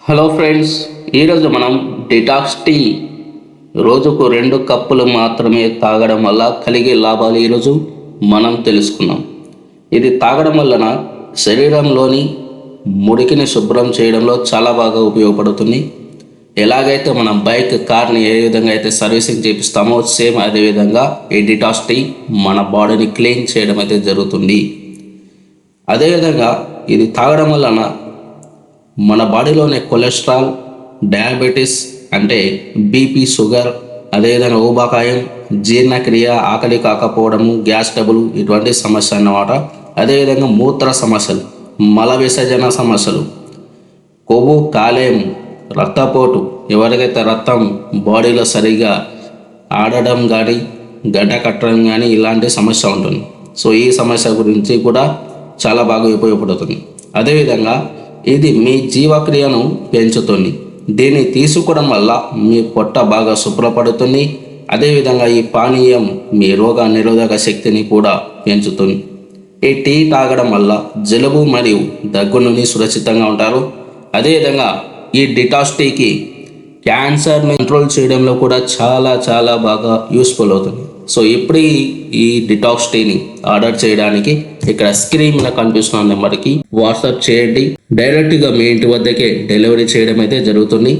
Hello friends, ఈరోజు మనం detox tea రోజుకు 2 కప్పులు మాత్రమే తాగడం వల్ల కలిగే లాభాలు ఈరోజు మనం తెలుసుకుందాం. ఇది తాగడం వలన శరీరంలోని మురికిని శుభ్రం చేయడంలో చాలా బాగా ఉపయోగపడుతుంది. ఎలాగైతే మనం బైక్, కార్ని ఏ విధంగా అయితే సర్వీసింగ్ చేపిస్తామో సేమ్ అదేవిధంగా ఈ డిటాక్స్ టీ మన బాడీని క్లీన్ చేయడం అయితే జరుగుతుంది. అదేవిధంగా ఇది తాగడం వలన మన బాడీలోని కొలెస్ట్రాల్, డయాబెటీస్ అంటే బీపీ, షుగర్, అదేవిధంగా ఊబకాయం, జీర్ణక్రియ, ఆకలి కాకపోవడము, గ్యాస్ ట్రబుల్ ఇటువంటి సమస్య అన్నమాట. అదేవిధంగా మూత్ర సమస్యలు, మల విసర్జన సమస్యలు, కొవ్వు, కాలేయం, రక్తపోటు, ఎవరికైతే రక్తం బాడీలో సరిగా ఆడడం కానీ గడ్డ కట్టడం కానీ ఇలాంటి సమస్య ఉంటుంది. సో ఈ సమస్య గురించి కూడా చాలా బాగా ఉపయోగపడుతుంది. అదేవిధంగా ఇది మీ జీవక్రియను పెంచుతుంది. దీన్ని తీసుకోవడం వల్ల మీ పొట్ట బాగా శుభ్రపడుతుంది. అదేవిధంగా ఈ పానీయం మీ రోగ నిరోధక శక్తిని కూడా పెంచుతుంది. ఈ టీ తాగడం వల్ల జలుబు మరియు దగ్గు నుండి సురక్షితంగా ఉంటారు. అదేవిధంగా ఈ డిటాక్స్ టీకి క్యాన్సర్ని కంట్రోల్ చేయడంలో కూడా చాలా బాగా యూస్ఫుల్ అవుతుంది. సో ఇప్పుడు ఈ డిటాక్స్ టీని ఆర్డర్ చేయడానికి ఇక్కడ స్క్రీన్ మీద కనిపిస్తున్న నెంబర్కి వాట్సాప్ చేయండి. డైరెక్ట్గా మీ ఇంటి వద్దకే డెలివరీ చేయడం అయితే జరుగుతుంది.